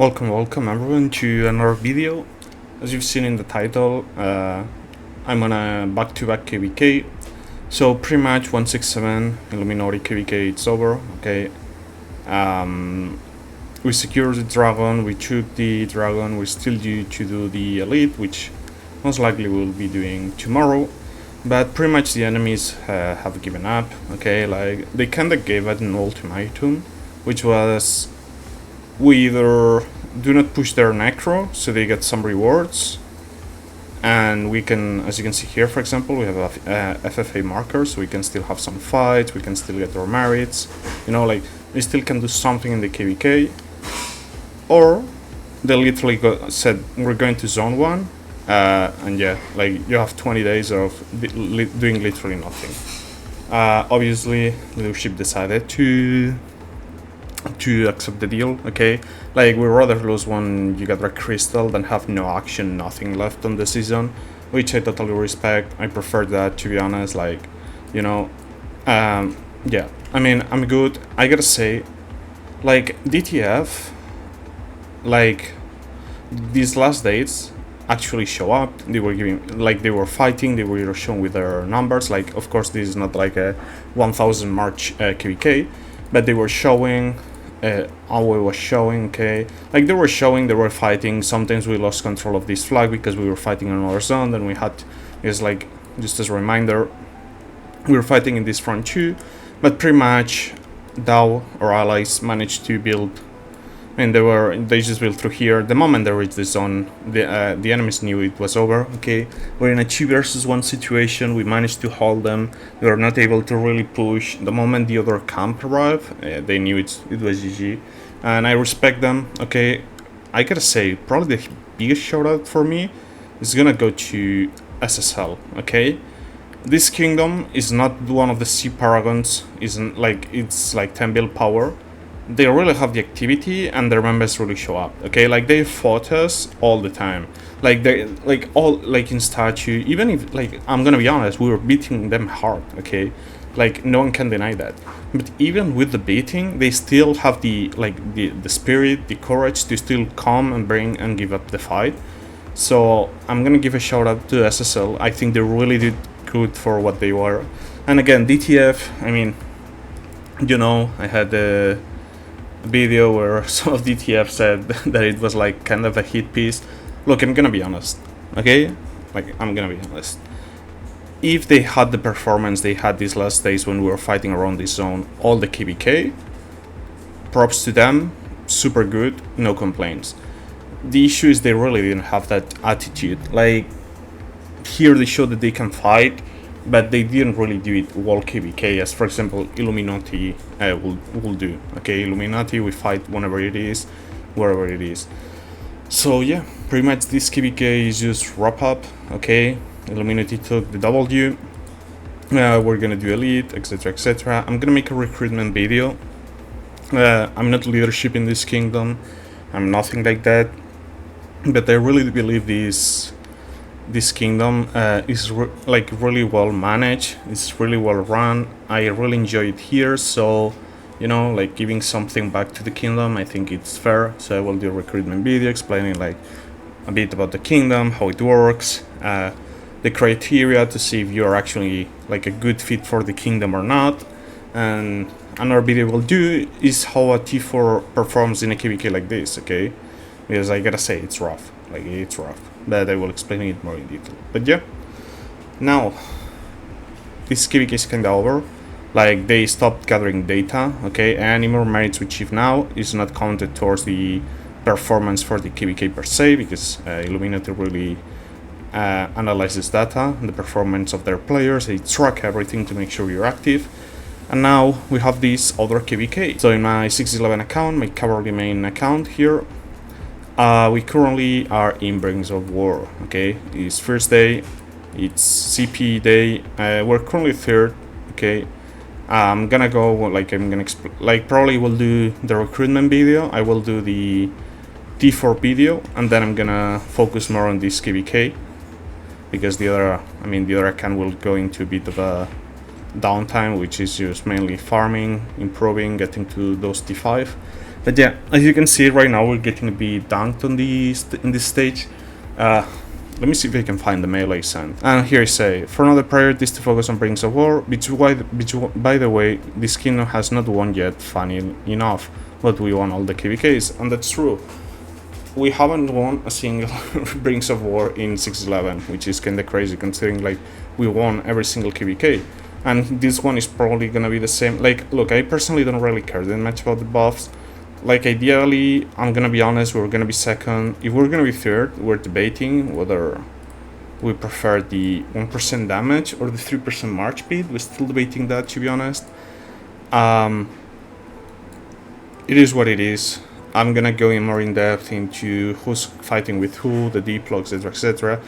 Welcome everyone to another video. As you've seen in the title, I'm on a back-to-back KvK. So pretty much 167 Illuminati KvK, it's over, okay. We secured the dragon, we took the dragon, we still due to do the elite, which most likely we'll be doing tomorrow. But pretty much the enemies have given up, okay. Like, they kinda gave it an ultimatum, which was we either do not push their necro so they get some rewards, and we can, as you can see here, for example, we have a FFA marker, so we can still have some fights, we can still get our merits, you know, like we still can do something in the KvK. Or they literally said we're going to zone 1, and yeah, like you have 20 days of doing literally nothing. Obviously leadership decided to accept the deal, okay. Like, we'd rather lose one you get red crystal than have no action, nothing left on the season, which I totally respect. I prefer that, to be honest. Like, you know, yeah, I mean, I'm good. I gotta say, like, DTF, like, these last dates actually show up. They were giving, like, they were fighting, they were showing with their numbers. Like, of course, this is not like a 1000 March KvK, but they were showing. Always was showing, okay. Like, they were showing, they were fighting. Sometimes we lost control of this flag because we were fighting in another zone. Then we had, it's like, just as a reminder, we were fighting in this front too. But pretty much, DAO, our allies, managed to build. I mean, they just built through here. The moment they reached the zone, the enemies knew it was over, okay. We're in a 2 versus 1 situation. We managed to hold them. They were not able to really push. The moment the other camp arrived, they knew it was GG. And I respect them, okay. I gotta say, probably the biggest shout out for me is gonna go to SSL, okay. This kingdom is not one of the sea paragons. Isn't like, it's like 10 build power. They really have the activity and their members really show up, okay. Like, they fought us all the time, like they, like, all, like, in statue. Even if, like, I'm gonna be honest, we were beating them hard, okay. Like, no one can deny that. But even with the beating, they still have the, like, the spirit, the courage to still come and bring and give up the fight. So I'm gonna give a shout out to SSL. I think they really did good for what they were. And again, DTF, I mean, you know, I had a video where some of DTF said that it was like kind of a hit piece. Look, I'm gonna be honest, okay. Like, I'm gonna be honest. If they had the performance they had these last days when we were fighting around this zone, all the KvK, props to them, super good, no complaints. The issue is they really didn't have that attitude. Like, here they showed that they can fight, but they didn't really do it well KvK, as for example Illuminati will do, okay. Illuminati, we fight whenever it is, wherever it is. So yeah, pretty much this KvK is just wrap up, okay. Illuminati took the W, we're gonna do elite, etc, etc. I'm gonna make a recruitment video. I'm not leadership in this kingdom, I'm nothing like that, but I really believe this kingdom is like really well managed. It's really well run. I really enjoy it here. So, you know, like, giving something back to the kingdom, I think it's fair. So I will do a recruitment video explaining like a bit about the kingdom, how it works, the criteria to see if you're actually like a good fit for the kingdom or not. And another video we'll do is how a T4 performs in a KvK like this, okay? Because I gotta say, it's rough. Like, it's rough. But I will explain it more in detail. But yeah, now this KvK is kinda over. Like, they stopped gathering data, okay. Any more merits we achieve now is not counted towards the performance for the KvK per se, because Illuminati really analyzes data and the performance of their players. They track everything to make sure you're active. And now we have this other KvK. So in my 611 account, my cavalry main account here, we currently are in Brings of War, okay. It's first day, it's CP day, we're currently third, okay. I'm gonna go, like, I'm gonna like, probably will do the recruitment video, I will do the T4 video, and then I'm gonna focus more on this KvK, because the other account will go into a bit of a downtime, which is just mainly farming, improving, getting to those T5. But yeah, as you can see right now, we're getting to be dunked on in this stage. Let me see if I can find the melee sent. And here I say, for another priorities to focus on Rings of War, by the way, this kingdom has not won yet, funny enough, but we won all the KvKs, and that's true. We haven't won a single Rings of War in 611, which is kinda crazy considering like we won every single KvK. And this one is probably gonna be the same. Like, look, I personally don't really care that much about the buffs. Like, ideally, I'm gonna be honest, we're gonna be second. If we're gonna be third, we're debating whether we prefer the 1% damage or the 3% march speed. We're still debating that, to be honest. It is what it is. I'm gonna go in more in depth into who's fighting with who, the deplogs, etc, etc.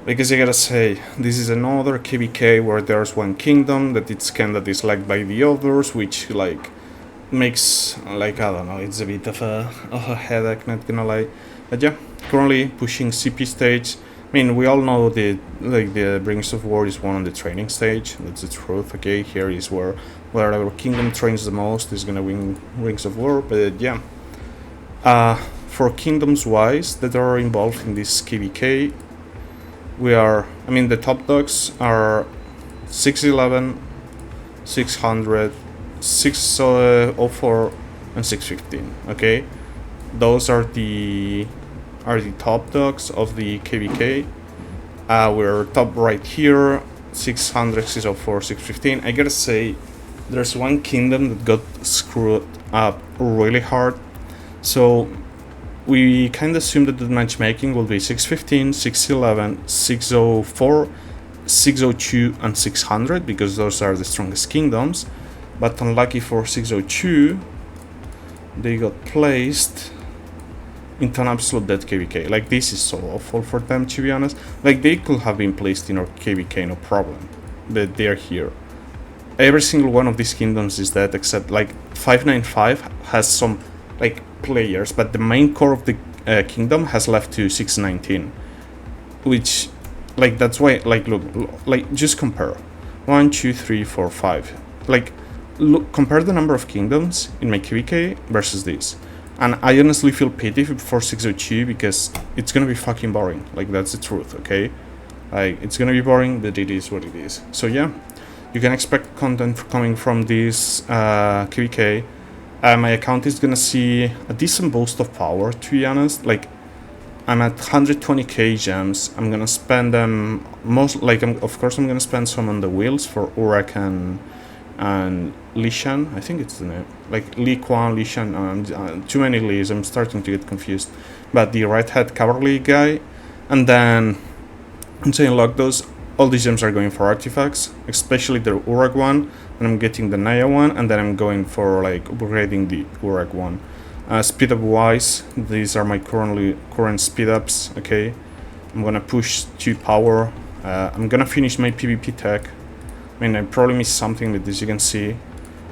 Because I gotta say, this is another KvK where there's one kingdom that it's kinda disliked by the others, which like makes, like, I don't know, it's a bit of a headache, not gonna lie. But yeah, currently pushing CP stage. I mean, we all know the Rings of War is one on the training stage. That's the truth. Okay, here is where our kingdom trains the most is gonna win Rings of War. But yeah, for kingdoms wise that are involved in this KvK, we are. I mean, the top dogs are 611, 600. 604 and 615. Okay, those are the top dogs of the KvK. We're top right here, 600, 604, 615. I gotta say, there's one kingdom that got screwed up really hard. So we kind of assumed that the matchmaking will be 615, 611, 604, 602, and 600 because those are the strongest kingdoms. But unlucky for 602, they got placed into an absolute dead KvK. Like, this is so awful for them, to be honest. Like, they could have been placed in our KvK, no problem. But they're here. Every single one of these kingdoms is dead, except, like, 595 has some, like, players, but the main core of the kingdom has left to 619. Which, like, that's why, like, look, like, just compare. 1, 2, 3, 4, 5. Like, look, compare the number of kingdoms in my KvK versus this. And I honestly feel pity for 602 because it's gonna be fucking boring. Like, that's the truth, okay? Like, it's gonna be boring, but it is what it is. So yeah, you can expect content coming from this KvK. My account is gonna see a decent boost of power, to be honest. Like, I'm at 120k gems. I'm gonna spend them of course I'm gonna spend some on the wheels for Urak and Lishan, I think it's the name, like Li Quan, Lishan, too many Lees, I'm starting to get confused. But the right hat cavalry guy, and then once I unlock those, all these gems are going for artifacts, especially the Urak one, and I'm getting the Naya one, and then I'm going for like upgrading the Urak one. Speed up wise, these are my current speed ups, okay? I'm gonna push to power, I'm gonna finish my PvP tech. I mean, I probably missed something, but as you can see,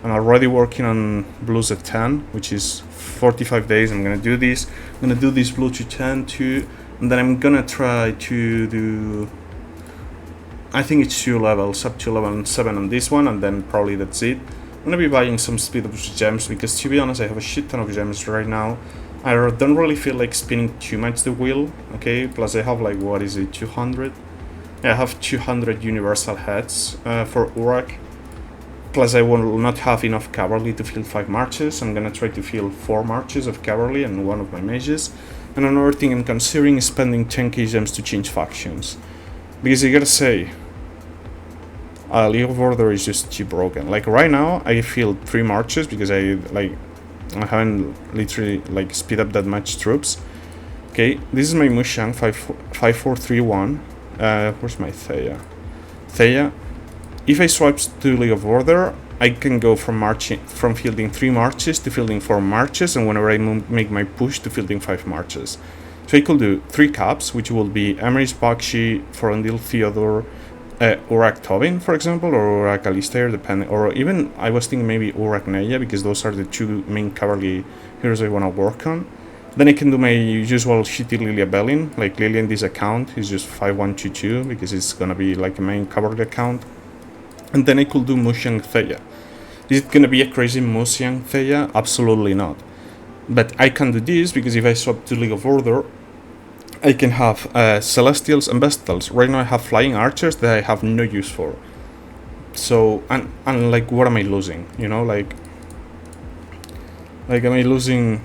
I'm already working on blues at 10, which is 45 days. I'm gonna do this. I'm gonna do this blue to 10 too, and then I'm gonna try to do, I think it's 2 levels, up to level 7 on this one, and then probably that's it. I'm gonna be buying some speed up gems because, to be honest, I have a shit ton of gems right now. I don't really feel like spinning too much the wheel, okay? Plus I have like, what is it, 200? I have 200 universal heads for Urak. Plus I will not have enough cavalry to field 5 marches. I'm gonna try to field 4 marches of cavalry and one of my mages. And another thing I'm considering is spending 10k gems to change factions. Because I gotta say, League of Order is just too broken. Like, right now I field 3 marches because I haven't literally like speed up that much troops. Okay, this is my Mushang 5431. Where's my Thea? Thea. If I swap to League of Order, I can go from fielding 3 marches to fielding 4 marches, and whenever I make my push to fielding 5 marches. So I could do 3 caps, which will be Emrys Bakshi, Forandil Theodore, Urak Tobin, for example, or Urak Alistair, depending, or even I was thinking maybe Urak Neya, because those are the 2 main cavalry heroes I want to work on. Then I can do my usual shitty Lilia Bellin. Like, Lilia in this account is just 5122 because it's gonna be like a main cavalry account. And then I could do Musyang Theya. Is it gonna be a crazy Musyang Theya? Absolutely not. But I can do this because if I swap to League of Order, I can have Celestials and Vestals. Right now I have Flying Archers that I have no use for. So, and like, what am I losing? You know, like am I losing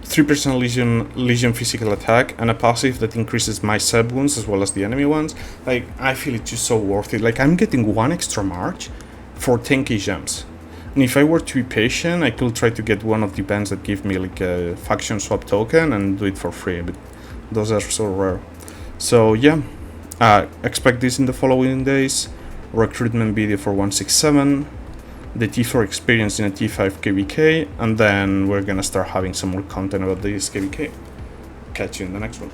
3% Legion physical attack and a passive that increases my sub wounds as well as the enemy ones? Like, I feel it's just so worth it. Like, I'm getting 1 extra march for 10k gems. And if I were to be patient, I could try to get one of the bands that give me like a faction swap token and do it for free, but those are so rare. So yeah, expect this in the following days. Recruitment video for 167, the T4 experience in a T5 KvK, and then we're gonna start having some more content about this KvK. Catch you in the next one.